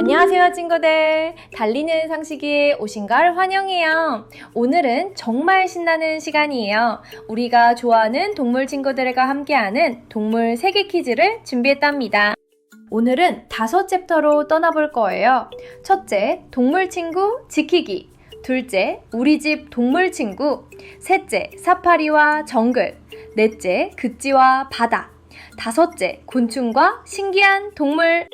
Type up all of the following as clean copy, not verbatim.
안녕하세요 친구들. 달리는 상식에 오신 걸 환영해요. 오늘은 정말 신나는 시간이에요. 우리가 좋아하는 동물 친구들과 함께하는 동물 세계 퀴즈를 준비했답니다. 오늘은 5챕터로 떠나볼 거예요. 첫째, 동물 친구 지키기. 둘째, 우리 집 동물 친구. 셋째, 사파리와 정글. 넷째, 극지와 바다. 다섯째, 곤충과 신기한 동물.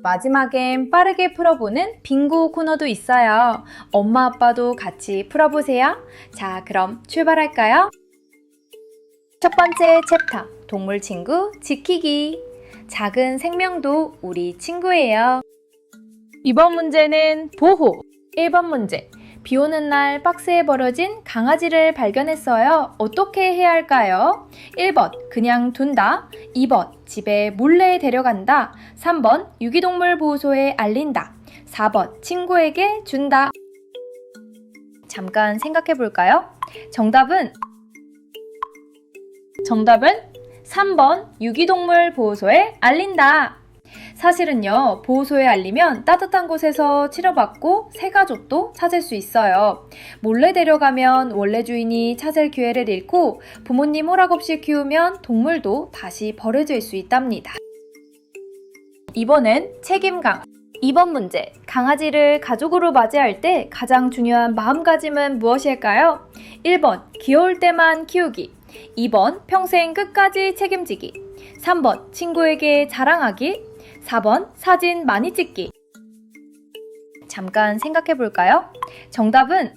마지막엔 빠르게 풀어보는 빙고 코너도 있어요. 엄마 아빠도 같이 풀어보세요. 자, 그럼 출발할까요? 첫 번째 챕터, 동물 친구 지키기. 작은 생명도 우리 친구예요. 이번 문제는 보호. 1번 문제. 비 오는 날 박스에 버려진 강아지를 발견했어요. 어떻게 해야 할까요? 1번, 그냥 둔다. 2번, 집에 몰래 데려간다. 3번, 유기동물 보호소에 알린다. 4번, 친구에게 준다. 잠깐 생각해 볼까요? 정답은 3번, 유기동물 보호소에 알린다. 사실은요, 보호소에 알리면 따뜻한 곳에서 치료받고 새 가족도 찾을 수 있어요. 몰래 데려가면 원래 주인이 찾을 기회를 잃고 부모님 허락 없이 키우면 동물도 다시 버려질 수 있답니다. 이번엔 책임감. 2번 문제. 강아지를 가족으로 맞이할 때 가장 중요한 마음가짐은 무엇일까요? 1번, 귀여울 때만 키우기. 2번, 평생 끝까지 책임지기. 3번, 친구에게 자랑하기. 4번, 사진 많이 찍기. 잠깐 생각해 볼까요? 정답은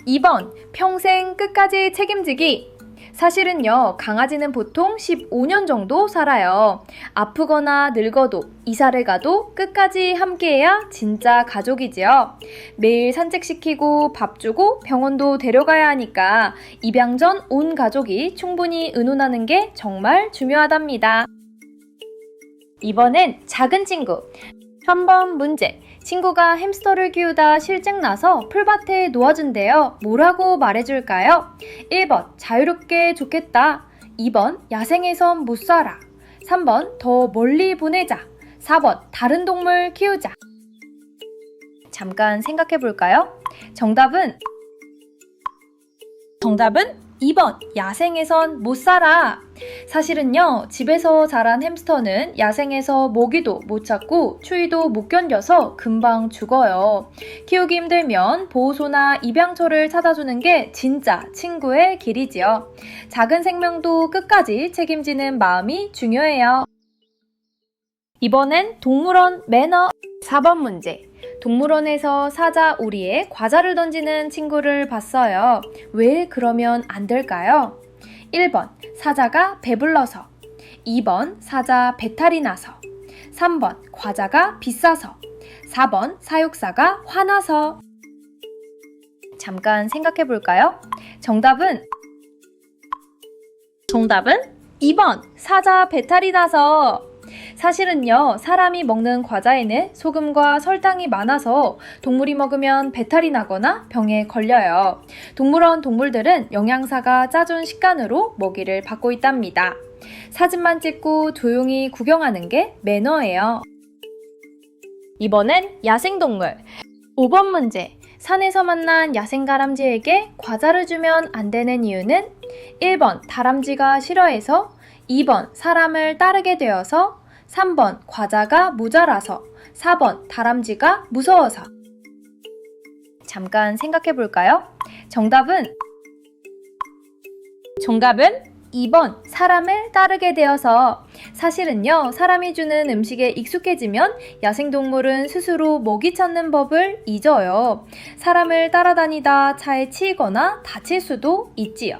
2번, 평생 끝까지 책임지기. 사실은요, 강아지는 보통 15년 정도 살아요. 아프거나 늙어도, 이사를 가도 끝까지 함께해야 진짜 가족이지요. 매일 산책시키고 밥 주고 병원도 데려가야 하니까 입양 전 온 가족이 충분히 의논하는 게 정말 중요하답니다. 이번엔 작은 친구. 3번 문제. 친구가 햄스터를 키우다 실증 나서 풀밭에 놓아준대요. 뭐라고 말해줄까요? 1번, 자유롭게 좋겠다. 2번, 야생에선 못 살아. 3번, 더 멀리 보내자. 4번, 다른 동물 키우자. 잠깐 생각해 볼까요? 정답은 2번, 야생에선 못 살아. 사실은요, 집에서 자란 햄스터는 야생에서 모기도 못 찾고 추위도 못 견뎌서 금방 죽어요. 키우기 힘들면 보호소나 입양처를 찾아주는 게 진짜 친구의 길이지요. 작은 생명도 끝까지 책임지는 마음이 중요해요. 이번엔 동물원 매너. 4번 문제. 동물원에서 사자 우리에 과자를 던지는 친구를 봤어요. 왜 그러면 안 될까요? 1번, 사자가 배불러서. 2번, 사자 배탈이 나서. 3번, 과자가 비싸서. 4번, 사육사가 화나서. 잠깐 생각해 볼까요? 정답은 2번, 사자 배탈이 나서. 사실은요, 사람이 먹는 과자에는 소금과 설탕이 많아서 동물이 먹으면 배탈이 나거나 병에 걸려요. 동물원 동물들은 영양사가 짜준 식단으로 먹이를 받고 있답니다. 사진만 찍고 조용히 구경하는 게 매너예요. 이번엔 야생동물. 5번 문제. 산에서 만난 야생다람쥐에게 과자를 주면 안 되는 이유는 1번, 다람쥐가 싫어해서. 2번, 사람을 따르게 되어서. 3번, 과자가 모자라서. 4번, 다람쥐가 무서워서. 잠깐 생각해 볼까요? 정답은 2번, 사람을 따르게 되어서. 사실은요, 사람이 주는 음식에 익숙해지면 야생동물은 스스로 먹이 찾는 법을 잊어요. 사람을 따라다니다 차에 치이거나 다칠 수도 있지요.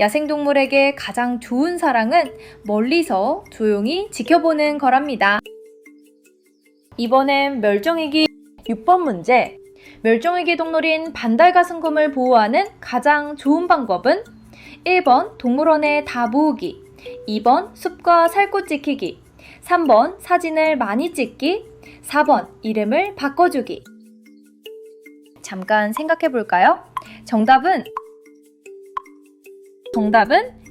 야생동물에게 가장 좋은 사랑은 멀리서 조용히 지켜보는 거랍니다. 이번엔 멸종위기 6번 문제. 멸종위기 동물인 반달가슴곰을 보호하는 가장 좋은 방법은 1번, 동물원에 다 모으기. 2번, 숲과 살꽃 지키기. 3번, 사진을 많이 찍기. 4번, 이름을 바꿔주기. 잠깐 생각해 볼까요? 정답은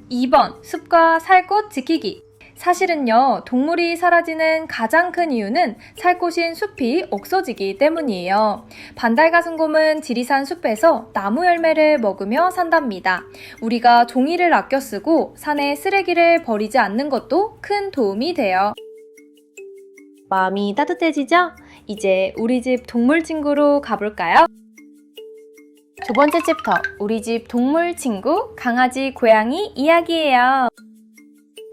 2번, 숲과 살꽃 지키기. 사실은요, 동물이 사라지는 가장 큰 이유는 살 곳인 숲이 없어지기 때문이에요. 반달가슴곰은 지리산 숲에서 나무 열매를 먹으며 산답니다. 우리가 종이를 아껴 쓰고 산에 쓰레기를 버리지 않는 것도 큰 도움이 돼요. 마음이 따뜻해지죠? 이제 우리 집 동물 친구로 가볼까요? 두 번째 챕터, 우리 집 동물 친구, 강아지, 고양이 이야기예요.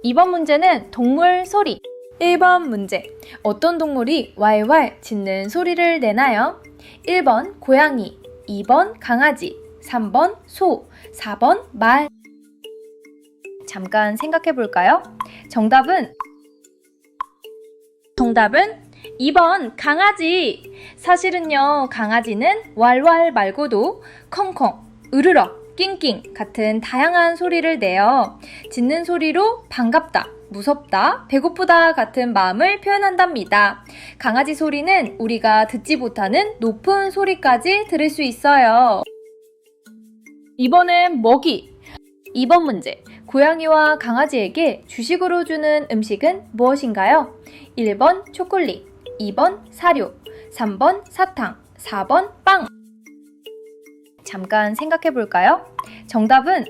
이번 문제는 동물 소리. 1번 문제, 어떤 동물이 왈왈 짖는 소리를 내나요? 1번 고양이, 2번 강아지, 3번 소, 4번 말. 잠깐 생각해 볼까요? 정답은 2번 강아지. 사실은요, 강아지는 왈왈 말고도 컹컹, 으르렁, 낑낑 같은 다양한 소리를 내요. 짖는 소리로 반갑다, 무섭다, 배고프다 같은 마음을 표현한답니다. 강아지 소리는 우리가 듣지 못하는 높은 소리까지 들을 수 있어요. 이번엔 먹이. 2번 문제, 고양이와 강아지에게 주식으로 주는 음식은 무엇인가요? 1번 초콜릿, 2번 사료, 3번 사탕, 4번 빵. 잠깐 생각해 볼까요? 정답은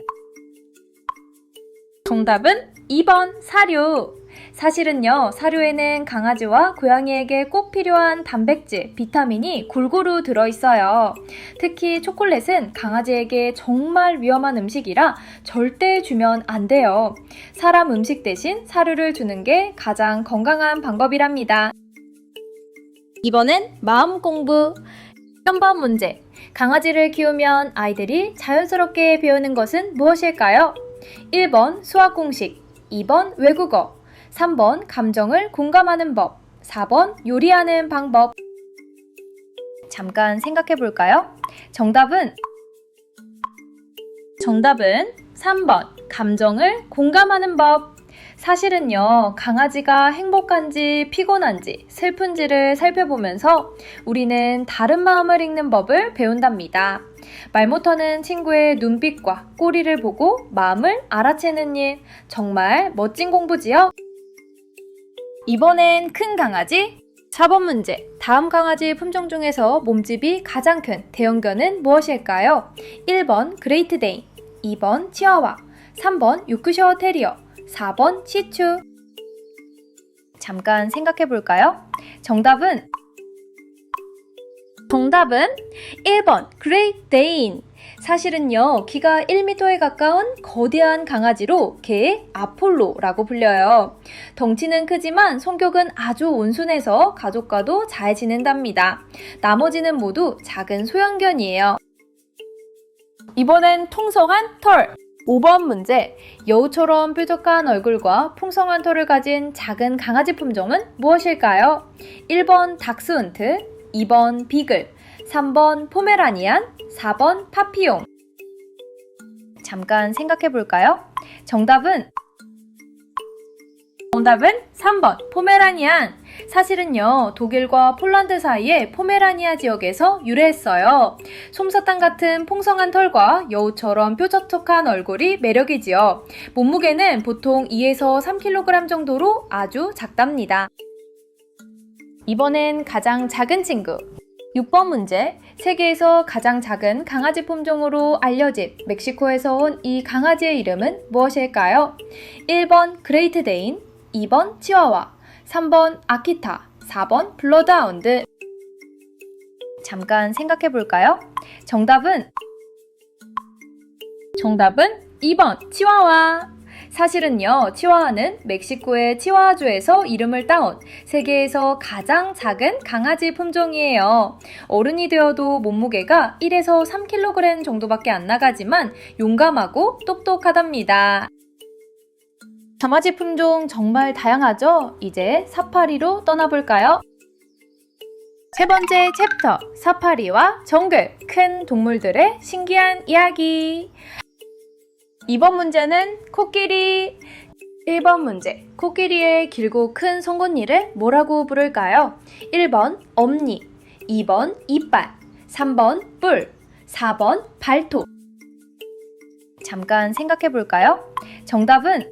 2번 사료. 사실은요, 사료에는 강아지와 고양이에게 꼭 필요한 단백질, 비타민이 골고루 들어있어요. 특히 초콜릿은 강아지에게 정말 위험한 음식이라 절대 주면 안 돼요. 사람 음식 대신 사료를 주는 게 가장 건강한 방법이랍니다. 이번엔 마음 공부. 3번 문제, 강아지를 키우면 아이들이 자연스럽게 배우는 것은 무엇일까요? 1번 수학 공식, 2번 외국어, 3번 감정을 공감하는 법, 4번 요리하는 방법. 잠깐 생각해 볼까요? 정답은 3번 감정을 공감하는 법. 사실은요, 강아지가 행복한지 피곤한지 슬픈지를 살펴보면서 우리는 다른 마음을 읽는 법을 배운답니다. 말 못하는 친구의 눈빛과 꼬리를 보고 마음을 알아채는 일, 정말 멋진 공부지요? 이번엔 큰 강아지. 4번 문제, 다음 강아지 품종 중에서 몸집이 가장 큰 대형견은 무엇일까요? 1번 그레이트 데인, 2번 치와와, 3번 요크셔 테리어, 4번 시추. 잠깐 생각해 볼까요? 정답은 1번 그레이트 데인. 사실은요, 키가 1m에 가까운 거대한 강아지로 개의 아폴로라고 불려요. 덩치는 크지만 성격은 아주 온순해서 가족과도 잘 지낸답니다. 나머지는 모두 작은 소형견이에요. 이번엔 통성한 털. 5번 문제, 여우처럼 뾰족한 얼굴과 풍성한 털을 가진 작은 강아지 품종은 무엇일까요? 1번 닥스훈트, 2번 비글, 3번 포메라니안, 4번 파피용. 잠깐 생각해 볼까요? 정답은 3번 포메라니안. 사실은요, 독일과 폴란드 사이의 포메라니아 지역에서 유래했어요. 솜사탕 같은 풍성한 털과 여우처럼 뾰족한 얼굴이 매력이지요. 몸무게는 보통 2에서 3kg 정도로 아주 작답니다. 이번엔 가장 작은 친구. 6번 문제, 세계에서 가장 작은 강아지 품종으로 알려진 멕시코에서 온 이 강아지의 이름은 무엇일까요? 1번 그레이트 데인, 2번 치와와, 3번 아키타, 4번 블러드하운드. 잠깐 생각해 볼까요? 정답은 2번 치와와. 사실은요, 치와와는 멕시코의 치와와주에서 이름을 따온 세계에서 가장 작은 강아지 품종이에요. 어른이 되어도 몸무게가 1에서 3kg 정도밖에 안 나가지만 용감하고 똑똑하답니다. 강아지 품종 정말 다양하죠? 이제 사파리로 떠나볼까요? 세 번째 챕터, 사파리와 정글, 큰 동물들의 신기한 이야기. 이번 문제는 코끼리. 1번 문제, 코끼리의 길고 큰 송곳니를 뭐라고 부를까요? 1번 엄니, 2번 이빨, 3번 뿔, 4번 발톱. 잠깐 생각해 볼까요? 정답은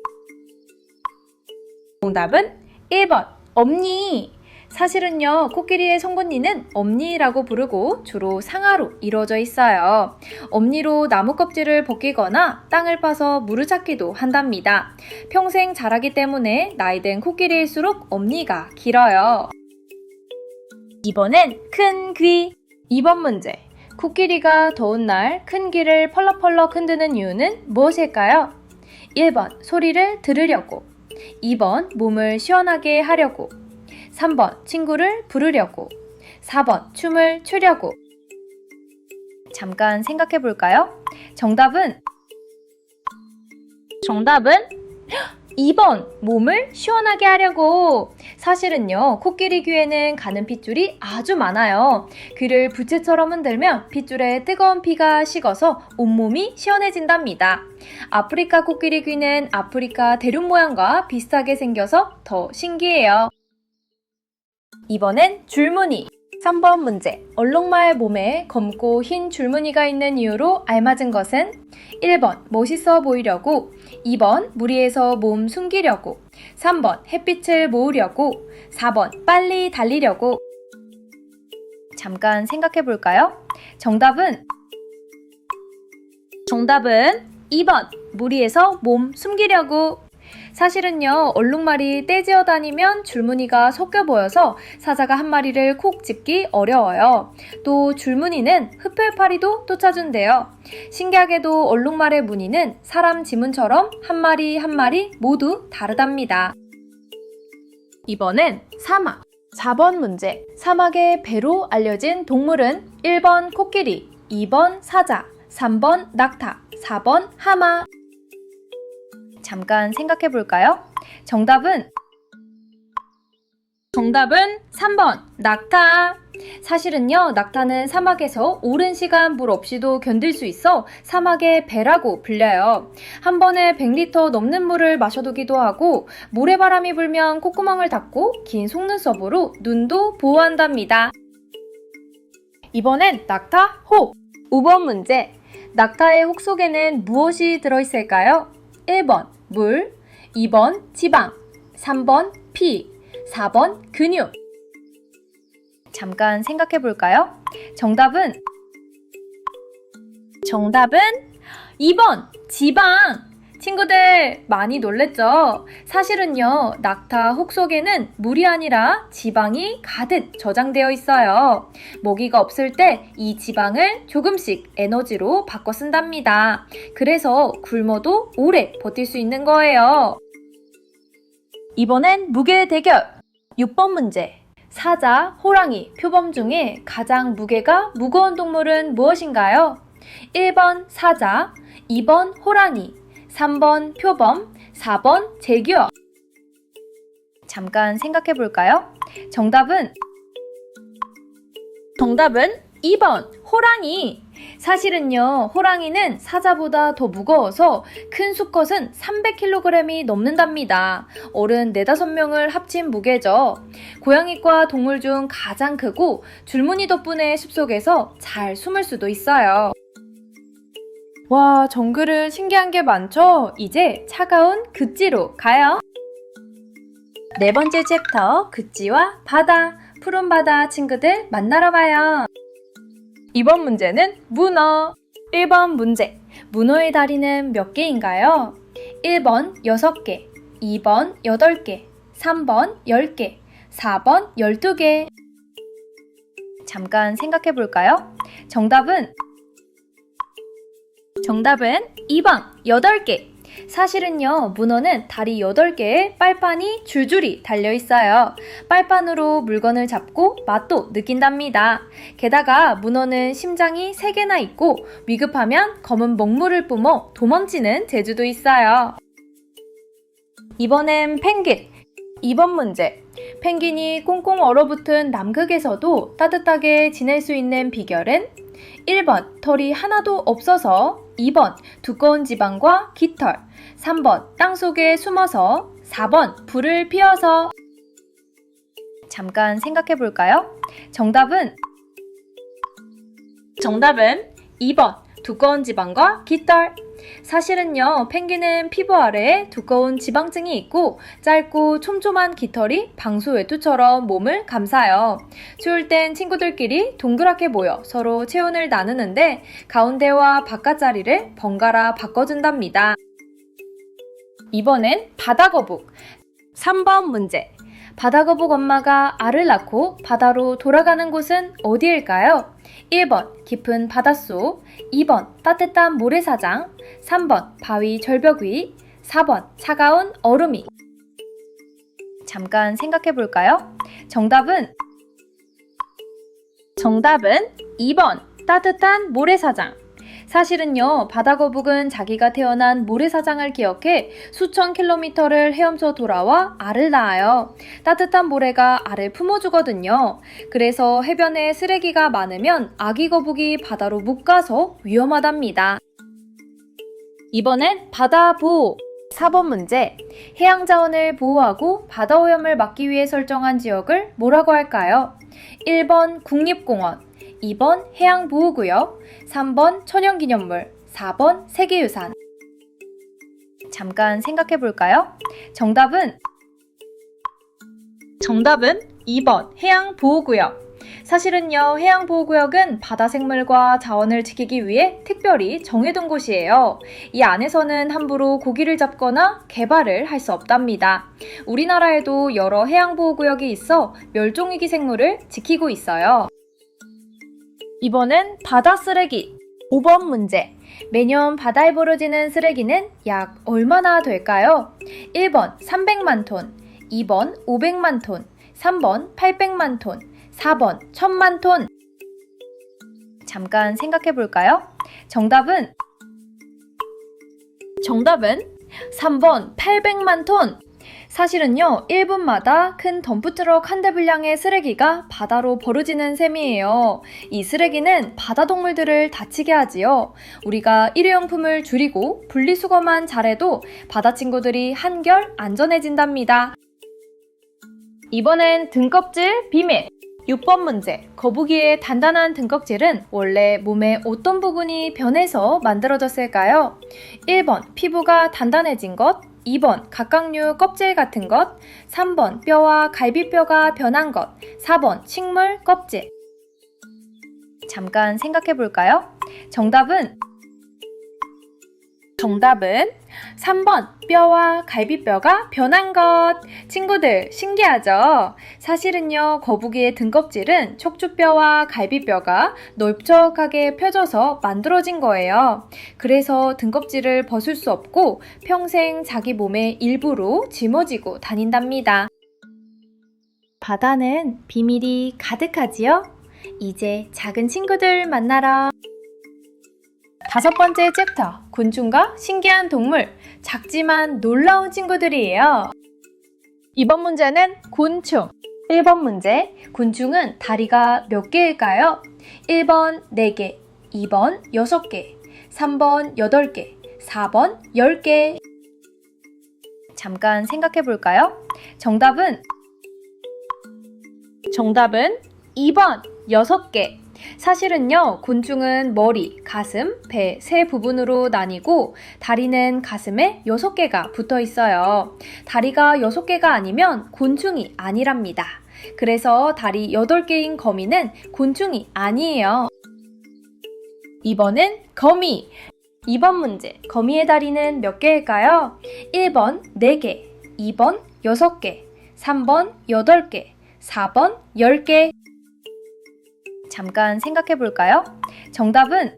정답은 1번 엄니. 사실은요, 코끼리의 송곳니는 엄니라고 부르고 주로 상하로 이루어져 있어요. 엄니로 나무 껍질을 벗기거나 땅을 파서 물을 찾기도 한답니다. 평생 자라기 때문에 나이든 코끼리일수록 엄니가 길어요. 이번엔 큰 귀. 2번 문제. 코끼리가 더운 날 큰 귀를 펄럭펄럭 흔드는 이유는 무엇일까요? 1번 소리를 들으려고, 2번 몸을 시원하게 하려고, 3번 친구를 부르려고, 4번 춤을 추려고. 잠깐 생각해 볼까요? 정답은 2번 몸을 시원하게 하려고. 사실은요, 코끼리 귀에는 가는 핏줄이 아주 많아요. 귀를 부채처럼 흔들면 핏줄에 뜨거운 피가 식어서 온몸이 시원해진답니다. 아프리카 코끼리 귀는 아프리카 대륙 모양과 비슷하게 생겨서 더 신기해요. 이번엔 줄무늬. 3번 문제. 얼룩말 몸에 검고 흰 줄무늬가 있는 이유로 알맞은 것은 1번 멋있어 보이려고, 2번 무리해서 몸 숨기려고, 3번 햇빛을 모으려고, 4번 빨리 달리려고. 잠깐 생각해 볼까요? 정답은 2번 무리해서 몸 숨기려고. 사실은요, 얼룩말이 떼지어 다니면 줄무늬가 섞여 보여서 사자가 한 마리를 콕 집기 어려워요. 또 줄무늬는 흡혈파리도 쫓아준대요. 신기하게도 얼룩말의 무늬는 사람 지문처럼 한 마리 한 마리 모두 다르답니다. 이번엔 사막. 4번 문제. 사막의 배로 알려진 동물은 1번 코끼리, 2번 사자, 3번 낙타, 4번 하마. 잠깐 생각해 볼까요? 정답은 3번 낙타. 사실은요, 낙타는 사막에서 오랜 시간 물 없이도 견딜 수 있어 사막의 배라고 불려요. 한 번에 100리터 넘는 물을 마셔두기도 하고, 모래바람이 불면 콧구멍을 닫고 긴 속눈썹으로 눈도 보호한답니다. 이번엔 낙타 혹. 5번 문제. 낙타의 혹 속에는 무엇이 들어있을까요? 1번 물, 2번 지방, 3번 피, 4번 근육. 잠깐 생각해 볼까요? 정답은 2번 지방. 친구들 많이 놀랬죠? 사실은요, 낙타 혹 속에는 물이 아니라 지방이 가득 저장되어 있어요. 먹이가 없을 때 이 지방을 조금씩 에너지로 바꿔 쓴답니다. 그래서 굶어도 오래 버틸 수 있는 거예요. 이번엔 무게 대결. 6번 문제. 사자, 호랑이, 표범 중에 가장 무게가 무거운 동물은 무엇인가요? 1번 사자, 2번 호랑이, 3번 표범, 4번 제규어. 잠깐 생각해 볼까요? 정답은 2번 호랑이. 사실은요, 호랑이는 사자보다 더 무거워서 큰 수컷은 300kg이 넘는답니다. 어른 4~5명을 합친 무게죠. 고양이과 동물 중 가장 크고 줄무늬 덕분에 숲속에서 잘 숨을 수도 있어요. 와, 정글은 신기한 게 많죠? 이제 차가운 그찌로 가요. 4번째 챕터, 그찌와 바다. 푸른 바다 친구들 만나러 가요. 이번 문제는 문어. 1번 문제. 문어의 다리는 몇 개인가요? 1번 6개, 2번 8개, 3번 10개, 4번 12개. 잠깐 생각해 볼까요? 정답은 2번 8개. 사실은요, 문어는 다리 8개에 빨판이 줄줄이 달려있어요. 빨판으로 물건을 잡고 맛도 느낀답니다. 게다가 문어는 심장이 3개나 있고 위급하면 검은 먹물을 뿜어 도망치는 재주도 있어요. 이번엔 펭귄. 2번 문제. 펭귄이 꽁꽁 얼어붙은 남극에서도 따뜻하게 지낼 수 있는 비결은 1번 털이 하나도 없어서, 2번 두꺼운 지방과 깃털, 3번 땅속에 숨어서, 4번 불을 피워서. 잠깐 생각해 볼까요? 정답은 2번 두꺼운 지방과 깃털. 사실은요, 펭귄은 피부 아래에 두꺼운 지방층이 있고 짧고 촘촘한 깃털이 방수외투처럼 몸을 감싸요. 추울 땐 친구들끼리 동그랗게 모여 서로 체온을 나누는데 가운데와 바깥 자리를 번갈아 바꿔준답니다. 이번엔 바다거북. 3번 문제. 바다거북 엄마가 알을 낳고 바다로 돌아가는 곳은 어디일까요? 1번 깊은 바닷속, 2번 따뜻한 모래사장, 3번 바위 절벽 위, 4번 차가운 얼음 위. 잠깐 생각해 볼까요? 정답은 2번 따뜻한 모래사장. 사실은요, 바다거북은 자기가 태어난 모래사장을 기억해 수천 킬로미터를 헤엄쳐 돌아와 알을 낳아요. 따뜻한 모래가 알을 품어주거든요. 그래서 해변에 쓰레기가 많으면 아기 거북이 바다로 못 가서 위험하답니다. 이번엔 바다 보호. 4번 문제. 해양자원을 보호하고 바다오염을 막기 위해 설정한 지역을 뭐라고 할까요? 1번 국립공원, 2번 해양보호구역, 3번 천연기념물, 4번 세계유산. 잠깐 생각해 볼까요? 정답은 2번 해양보호구역. 사실은요, 해양보호구역은 바다 생물과 자원을 지키기 위해 특별히 정해둔 곳이에요. 이 안에서는 함부로 고기를 잡거나 개발을 할 수 없답니다. 우리나라에도 여러 해양보호구역이 있어 멸종위기 생물을 지키고 있어요. 이번엔 바다 쓰레기. 5번 문제. 매년 바다에 버려지는 쓰레기는 약 얼마나 될까요? 1번 300만 톤, 2번 500만 톤, 3번 800만 톤, 4번 1000만 톤. 잠깐 생각해 볼까요? 정답은 3번 800만 톤. 사실은요, 1분마다 큰 덤프트럭 한 대 분량의 쓰레기가 바다로 버려지는 셈이에요. 이 쓰레기는 바다 동물들을 다치게 하지요. 우리가 일회용품을 줄이고 분리수거만 잘해도 바다 친구들이 한결 안전해진답니다. 이번엔 등껍질 비밀. 6번 문제. 거북이의 단단한 등껍질은 원래 몸의 어떤 부분이 변해서 만들어졌을까요? 1번 피부가 단단해진 것, 2번 각각류 껍질 같은 것, 3번 뼈와 갈비뼈가 변한 것, 4번 식물 껍질. 잠깐 생각해 볼까요? 정답은 3번 뼈와 갈비뼈가 변한 것. 친구들 신기하죠? 사실은요, 거북이의 등껍질은 척추뼈와 갈비뼈가 넓적하게 펴져서 만들어진 거예요. 그래서 등껍질을 벗을 수 없고 평생 자기 몸의 일부로 짊어지고 다닌답니다. 바다는 비밀이 가득하지요? 이제 작은 친구들 만나러 5번째 챕터, 곤충과 신기한 동물, 작지만 놀라운 친구들이에요. 이번 문제는 곤충. 1번 문제, 곤충은 다리가 몇 개일까요? 1번 4개, 2번 6개, 3번 8개, 4번 10개. 잠깐 생각해 볼까요? 정답은 2번 6개. 사실은요, 곤충은 머리, 가슴, 배 세 부분으로 나뉘고 다리는 가슴에 6개가 붙어 있어요. 다리가 6개가 아니면 곤충이 아니랍니다. 그래서 다리 8개인 거미는 곤충이 아니에요. 이번은 거미. 2번 문제. 거미의 다리는 몇 개일까요? 1번 4개, 2번 6개, 3번 8개, 4번 10개. 잠깐 생각해 볼까요? 정답은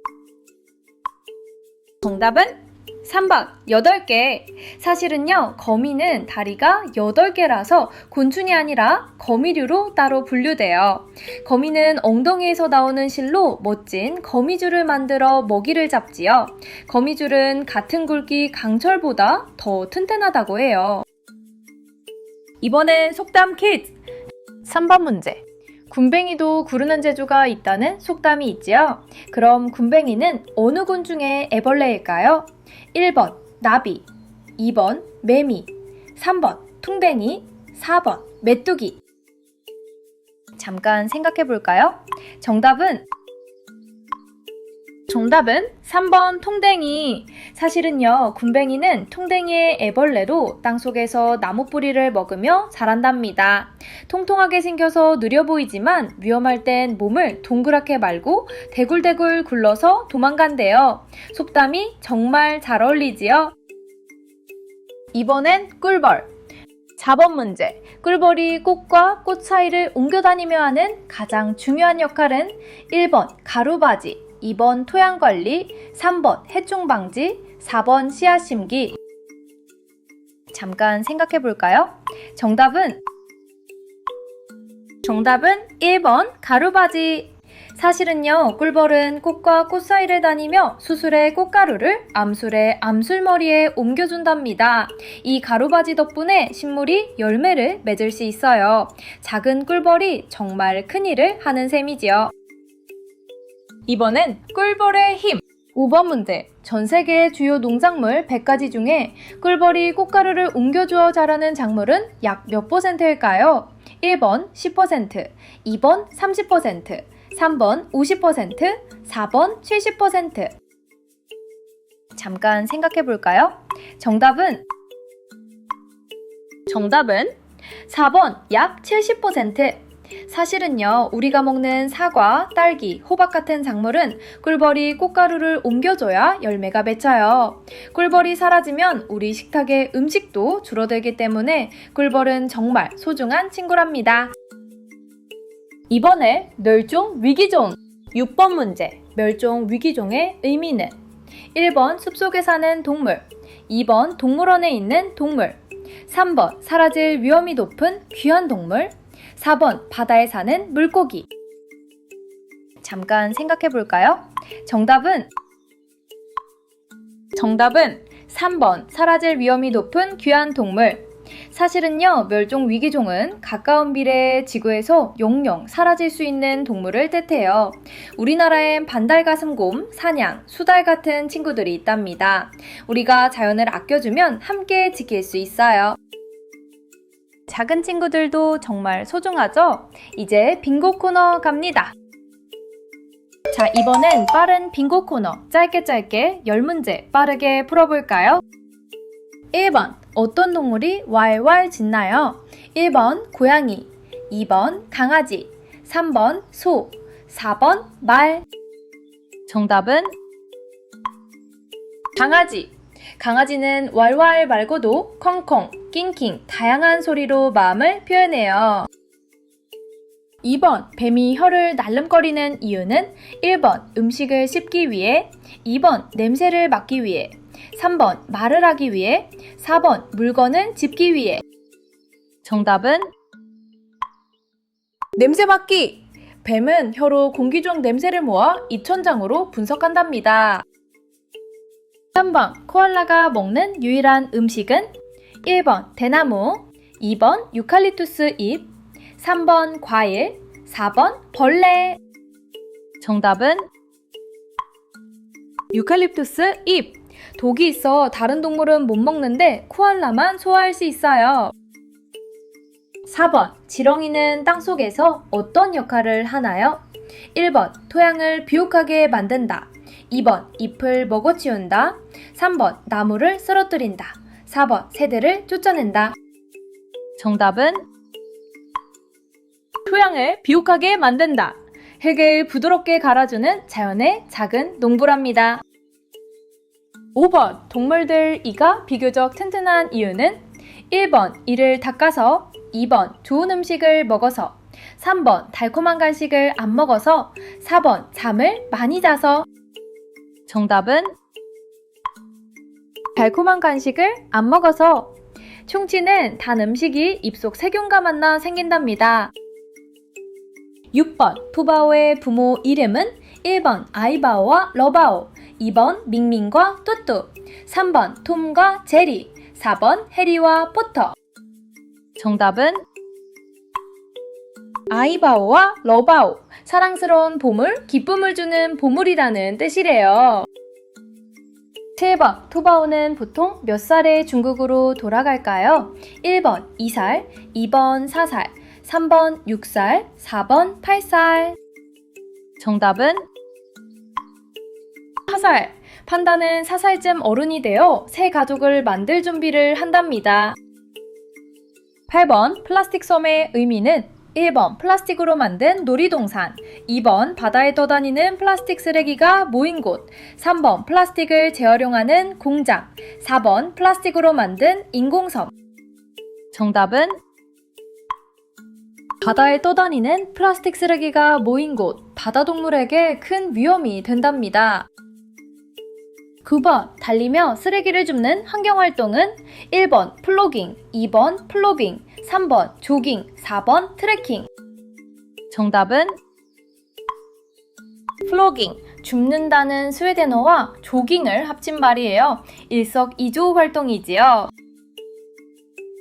3번 8개. 사실은요, 거미는 다리가 8개라서 곤충이 아니라 거미류로 따로 분류돼요. 거미는 엉덩이에서 나오는 실로 멋진 거미줄을 만들어 먹이를 잡지요. 거미줄은 같은 굵기 강철보다 더 튼튼하다고 해요. 이번엔 속담 퀴즈. 3번 문제. 굼벵이도 구르는 재주가 있다는 속담이 있지요. 그럼 굼벵이는 어느 곤충의 애벌레일까요? 1번 나비, 2번 매미, 3번 퉁뱅이, 4번 메뚜기. 잠깐 생각해 볼까요? 정답은 정답은 3번 통댕이. 사실은요, 군뱅이는 통댕이의 애벌레로 땅속에서 나무 뿌리를 먹으며 자란답니다. 통통하게 생겨서 느려 보이지만 위험할 땐 몸을 동그랗게 말고 대굴대굴 굴러서 도망간대요. 속담이 정말 잘 어울리지요? 이번엔 꿀벌. 4번 문제. 꿀벌이 꽃과 꽃 사이를 옮겨 다니며 하는 가장 중요한 역할은 1번 가루바지, 2번 토양관리, 3번 해충방지, 4번 씨앗 심기. 잠깐 생각해 볼까요? 정답은 1번 가루바지. 사실은요, 꿀벌은 꽃과 꽃 사이를 다니며 수술의 꽃가루를 암술의 암술머리에 옮겨준답니다. 이 가루바지 덕분에 식물이 열매를 맺을 수 있어요. 작은 꿀벌이 정말 큰일을 하는 셈이지요. 이번엔 꿀벌의 힘. 5번 문제. 전 세계의 주요 농작물 100가지 중에 꿀벌이 꽃가루를 옮겨주어 자라는 작물은 약 몇 %일까요? 1번 10%, 2번 30%, 3번 50%, 4번 70%. 잠깐 생각해 볼까요? 정답은 4번 약 70%. 사실은요, 우리가 먹는 사과, 딸기, 호박 같은 작물은 꿀벌이 꽃가루를 옮겨줘야 열매가 맺혀요. 꿀벌이 사라지면 우리 식탁의 음식도 줄어들기 때문에 꿀벌은 정말 소중한 친구랍니다. 이번에 멸종 위기종. 6번 문제. 멸종 위기종의 의미는 1번 숲속에 사는 동물, 2번 동물원에 있는 동물, 3번 사라질 위험이 높은 귀한 동물, 4번 바다에 사는 물고기. 잠깐 생각해 볼까요? 정답은 3번 사라질 위험이 높은 귀한 동물. 사실은요, 멸종 위기종은 가까운 미래에 지구에서 영영 사라질 수 있는 동물을 뜻해요. 우리나라엔 반달가슴곰, 사냥, 수달 같은 친구들이 있답니다. 우리가 자연을 아껴주면 함께 지킬 수 있어요. 작은 친구들도 정말 소중하죠? 이제 빙고 코너 갑니다. 자, 이번엔 빠른 빙고 코너. 짧게 10문제 빠르게 풀어볼까요? 1번, 어떤 동물이 왈왈 짖나요? 1번 고양이, 2번 강아지, 3번 소, 4번 말. 정답은 강아지. 강아지는 왈왈 말고도 컹컹, 낑낑 다양한 소리로 마음을 표현해요. 2번, 뱀이 혀를 날름거리는 이유는 1번, 음식을 씹기 위해, 2번, 냄새를 맡기 위해, 3번, 말을 하기 위해, 4번, 물건을 짚기 위해. 정답은 냄새 맡기! 뱀은 혀로 공기 중 냄새를 모아 입천장으로 분석한답니다. 3번, 코알라가 먹는 유일한 음식은 1번, 대나무, 2번, 유칼립투스 잎, 3번, 과일, 4번, 벌레. 정답은 유칼립투스 잎. 독이 있어 다른 동물은 못 먹는데 코알라만 소화할 수 있어요. 4번, 지렁이는 땅속에서 어떤 역할을 하나요? 1번, 토양을 비옥하게 만든다. 2번, 잎을 먹어치운다. 3번, 나무를 쓰러뜨린다. 4번, 새들을 쫓아낸다. 정답은 토양을 비옥하게 만든다. 흙을 부드럽게 갈아주는 자연의 작은 농부랍니다. 5번, 동물들 이가 비교적 튼튼한 이유는 1번, 이를 닦아서, 2번, 좋은 음식을 먹어서, 3번, 달콤한 간식을 안 먹어서, 4번, 잠을 많이 자서. 정답은 달콤한 간식을 안 먹어서. 충치는 단 음식이 입속 세균과 만나 생긴답니다. 6번, 푸바오의 부모 이름은 1번 아이바오와 러바오, 2번 밍밍과 뚜뚜, 3번 톰과 제리, 4번 해리와 포터. 정답은 아이바오와 러바오. 사랑스러운 보물, 기쁨을 주는 보물이라는 뜻이래요. 7번, 푸바오는 보통 몇 살에 중국으로 돌아갈까요? 1번 2살, 2번 4살, 3번 6살, 4번 8살. 정답은 사살. 판다는 사살쯤 어른이 되어 새 가족을 만들 준비를 한답니다. 8번 플라스틱 섬의 의미는 1번 플라스틱으로 만든 놀이동산, 2번 바다에 떠다니는 플라스틱 쓰레기가 모인 곳, 3번 플라스틱을 재활용하는 공장, 4번 플라스틱으로 만든 인공섬. 정답은 바다에 떠다니는 플라스틱 쓰레기가 모인 곳, 바다동물에게 큰 위험이 된답니다. 9번 달리며 쓰레기를 줍는 환경활동은 1번 플로깅, 2번 플로빙, 3번 조깅, 4번 트레킹. 정답은 플로깅, 줍는다는 스웨덴어와 조깅을 합친 말이에요. 일석이조 활동이지요.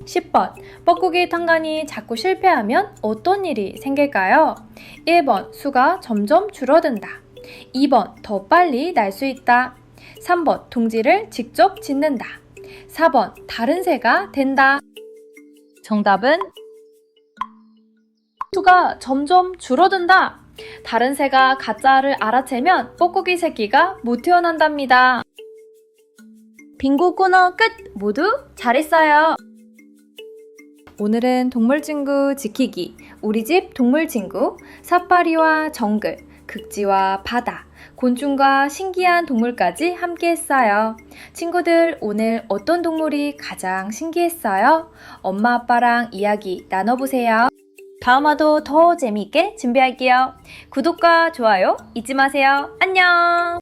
10번 뻐꾸기 탕간이 자꾸 실패하면 어떤 일이 생길까요? 1번 수가 점점 줄어든다, 2번 더 빨리 날 수 있다, 3번 둥지를 직접 짓는다, 4번 다른 새가 된다. 정답은 수가 점점 줄어든다. 다른 새가 가짜를 알아채면 뻐꾸기 새끼가 못 태어난답니다. 빙고 코너 끝! 모두 잘했어요. 오늘은 동물친구 지키기, 우리집 동물친구, 사파리와 정글, 극지와 바다, 곤충과 신기한 동물까지 함께 했어요. 친구들, 오늘 어떤 동물이 가장 신기했어요? 엄마 아빠랑 이야기 나눠보세요. 다음화도 더 재미있게 준비할게요. 구독과 좋아요 잊지 마세요. 안녕!